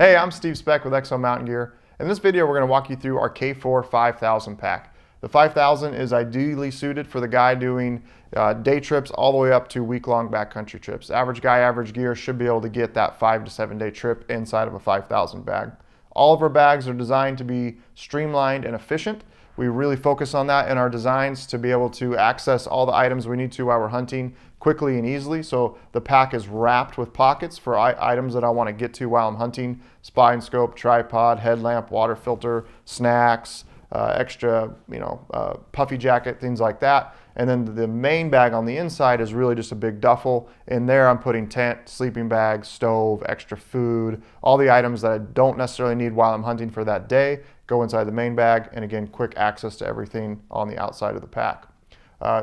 Hey, I'm Steve Speck with Exo Mountain Gear. In this video, we're going to walk you through our K4 5000 pack. The 5000 is ideally suited for the guy doing day trips all the way up to week-long backcountry trips. Average guy, average gear should be able to get that 5 to 7 day trip inside of a 5000 bag. All of our bags are designed to be streamlined and efficient. We really focus on that in our designs to be able to access all the items we need to while we're hunting quickly and easily. So the pack is wrapped with pockets for items that I want to get to while I'm hunting: spine scope, tripod, headlamp, water filter, snacks, extra, puffy jacket, things like that. And then the main bag on the inside is really just a big duffel. In there, I'm putting tent, sleeping bag, stove, extra food, all the items that I don't necessarily need while I'm hunting for that day go inside the main bag. And again, quick access to everything on the outside of the pack.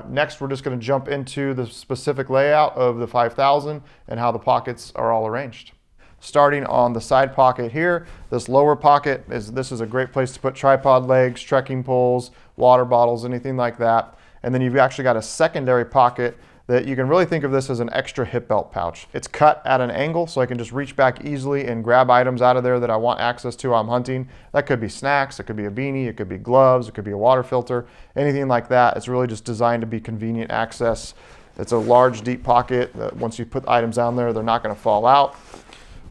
Next, we're just going to jump into the specific layout of the 5000 and how the pockets are all arranged. Starting on the side pocket here, this lower pocket is a great place to put tripod legs, trekking poles, water bottles, anything like that. And then you've actually got a secondary pocket that you can really think of this as an extra hip belt pouch. It's cut at an angle so I can just reach back easily and grab items out of there that I want access to while I'm hunting. That could be snacks, it could be a beanie, it could be gloves, it could be a water filter, anything like that. It's really just designed to be convenient access. It's a large, deep pocket that once you put items down there, they're not going to fall out.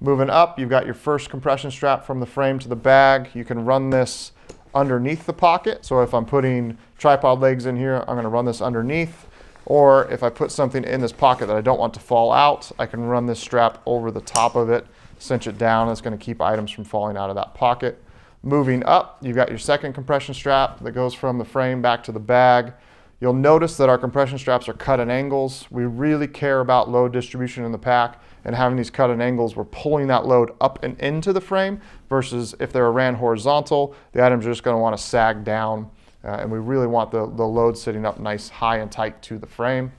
Moving up, you've got your first compression strap from the frame to the bag. You can run this underneath the pocket. So if I'm putting tripod legs in here, I'm going to run this underneath. Or if I put something in this pocket that I don't want to fall out, I can run this strap over the top of it, cinch it down. It's going to keep items from falling out of that pocket. Moving up, you've got your second compression strap that goes from the frame back to the bag. You'll notice that our compression straps are cut at angles. We really care about load distribution in the pack, and having these cut at angles, we're pulling that load up and into the frame versus if they were ran horizontal, the items are just going to want to sag down. And we really want the load sitting up nice, high and tight to the frame.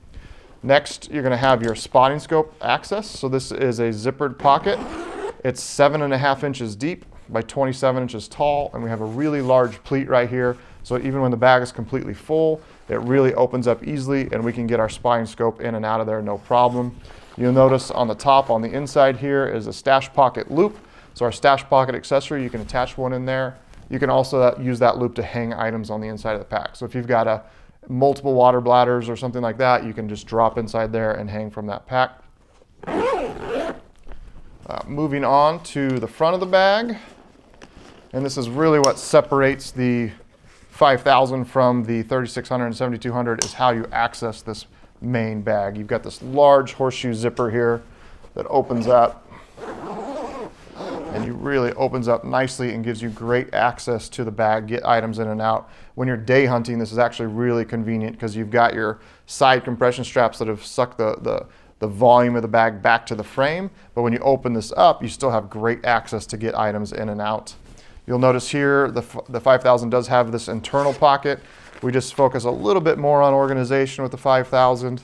Next, you're going to have your spotting scope access. So this is a zippered pocket. It's 7.5 inches deep by 27 inches tall, and we have a really large pleat right here. So even when the bag is completely full, it really opens up easily, and we can get our spotting scope in and out of there no problem. You'll notice on the top, on the inside here, is a stash pocket loop. So our stash pocket accessory, you can attach one in there. You can also use that loop to hang items on the inside of the pack. So if you've got multiple water bladders or something like that, you can just drop inside there and hang from that pack. Moving on to the front of the bag. And this is really what separates the 5000 from the 3600 and 7200 is how you access this main bag. You've got this large horseshoe zipper here that opens up. And it really opens up nicely and gives you great access to the bag, get items in and out. When you're day hunting, this is actually really convenient because you've got your side compression straps that have sucked the volume of the bag back to the frame. But when you open this up, you still have great access to get items in and out. You'll notice here the 5000 does have this internal pocket. We just focus a little bit more on organization with the 5000.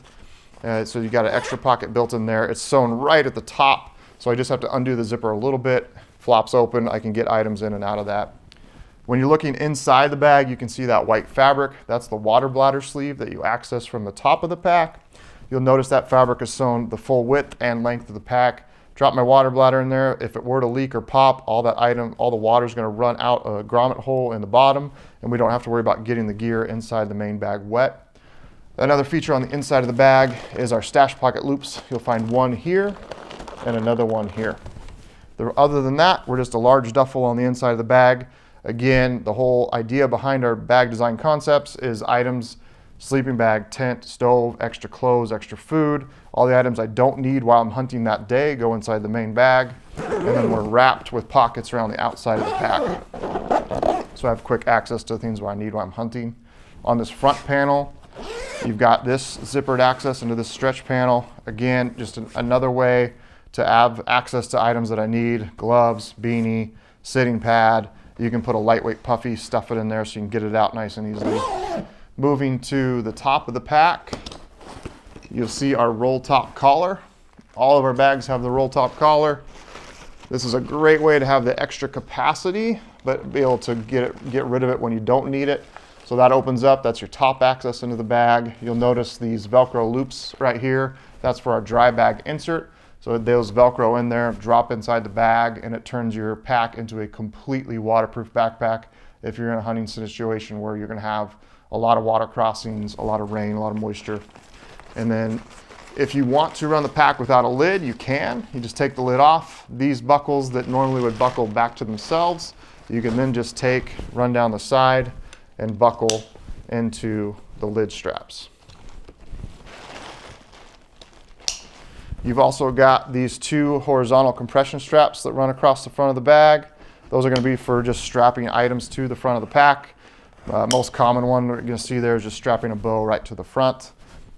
So you got an extra pocket built in there. It's sewn right at the top. So I just have to undo the zipper a little bit, flops open, I can get items in and out of that. When you're looking inside the bag, you can see that white fabric. That's the water bladder sleeve that you access from the top of the pack. You'll notice that fabric is sewn the full width and length of the pack. Drop my water bladder in there. If it were to leak or pop, all the water is going to run out a grommet hole in the bottom, and we don't have to worry about getting the gear inside the main bag wet. Another feature on the inside of the bag is our stash pocket loops. You'll find one here and another one here. Other than that, we're just a large duffel on the inside of the bag. Again, the whole idea behind our bag design concepts is items, sleeping bag, tent, stove, extra clothes, extra food. All the items I don't need while I'm hunting that day go inside the main bag. And then we're wrapped with pockets around the outside of the pack. So I have quick access to things I need while I'm hunting. On this front panel, you've got this zippered access into this stretch panel. Again, just another way to have access to items that I need: gloves, beanie, sitting pad. You can put a lightweight puffy, stuff it in there so you can get it out nice and easily. Moving to the top of the pack, you'll see our roll top collar. All of our bags have the roll top collar. This is a great way to have the extra capacity, but be able to get rid of it when you don't need it. So that opens up, that's your top access into the bag. You'll notice these Velcro loops right here. That's for our dry bag insert. So those Velcro in there, drop inside the bag, and it turns your pack into a completely waterproof backpack if you're in a hunting situation where you're going to have a lot of water crossings, a lot of rain, a lot of moisture. And then if you want to run the pack without a lid, you can. You just take the lid off. These buckles that normally would buckle back to themselves, you can then just run down the side and buckle into the lid straps. You've also got these two horizontal compression straps that run across the front of the bag. Those are going to be for just strapping items to the front of the pack. Most common one you're going to see there is just strapping a bow right to the front.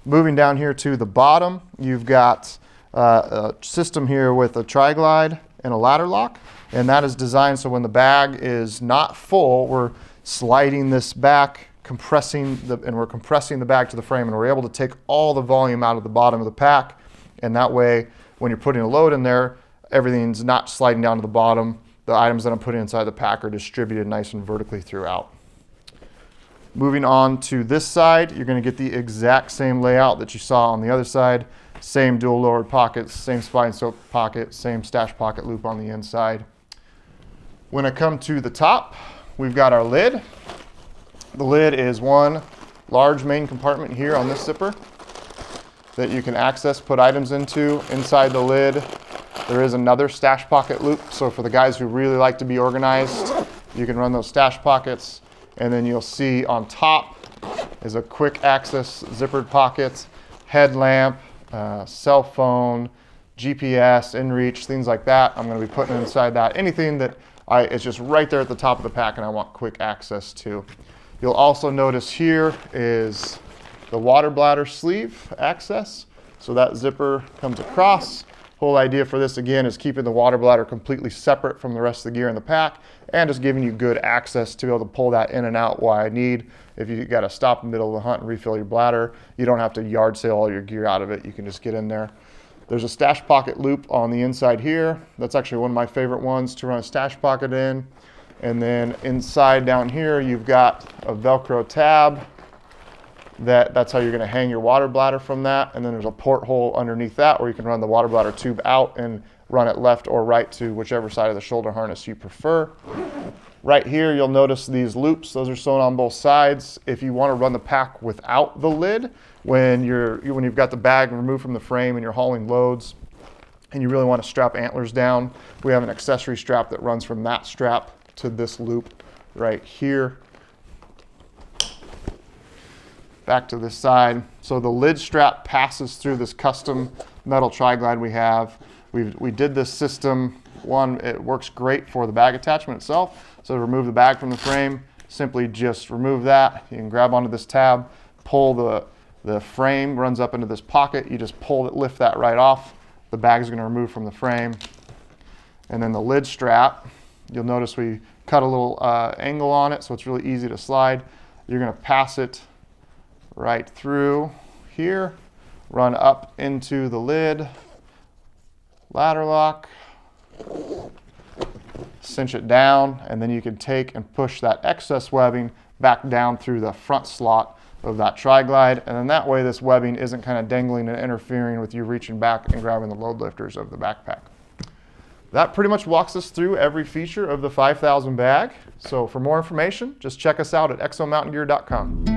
Moving down here to the bottom, you've got a system here with a tri-glide and a ladder lock, and that is designed so when the bag is not full, we're sliding this back, and we're compressing the bag to the frame, and we're able to take all the volume out of the bottom of the pack. And that way, when you're putting a load in there, everything's not sliding down to the bottom. The items that I'm putting inside the pack are distributed nice and vertically throughout. Moving on to this side, you're going to get the exact same layout that you saw on the other side. Same dual lowered pockets, same spine soak pocket, same stash pocket loop on the inside. When I come to the top, we've got our lid. The lid is one large main compartment here on this zipper that you can access, put items into. Inside the lid, there is another stash pocket loop. So for the guys who really like to be organized, you can run those stash pockets. And then you'll see on top is a quick access zippered pocket, headlamp, cell phone, GPS, inReach, things like that. I'm going to be putting inside that. Anything that it's just right there at the top of the pack and I want quick access to. You'll also notice here is the water bladder sleeve access. So that zipper comes across. Whole idea for this again is keeping the water bladder completely separate from the rest of the gear in the pack and just giving you good access to be able to pull that in and out while I need. If you got to stop in the middle of the hunt and refill your bladder, you don't have to yard sale all your gear out of it. You can just get in there. There's a stash pocket loop on the inside here. That's actually one of my favorite ones to run a stash pocket in. And then inside down here, you've got a Velcro tab. That's how you're going to hang your water bladder from that. And then there's a porthole underneath that where you can run the water bladder tube out and run it left or right to whichever side of the shoulder harness you prefer. Right here, you'll notice these loops. Those are sewn on both sides. If you want to run the pack without the lid, when you've got the bag removed from the frame and you're hauling loads and you really want to strap antlers down, we have an accessory strap that runs from that strap to this loop right here. Back to this side. So the lid strap passes through this custom metal tri-glide we have. We did this system. One, it works great for the bag attachment itself. So to remove the bag from the frame, simply just remove that. You can grab onto this tab, pull the frame, runs up into this pocket. You just pull it, lift that right off. The bag is going to remove from the frame. And then the lid strap, you'll notice we cut a little angle on it so it's really easy to slide. You're going to pass it right through here, run up into the lid, ladder lock, cinch it down, and then you can take and push that excess webbing back down through the front slot of that tri-glide, and then that way this webbing isn't kind of dangling and interfering with you reaching back and grabbing the load lifters of the backpack. That pretty much walks us through every feature of the 5000 bag. So for more information, just check us out at exomountaingear.com.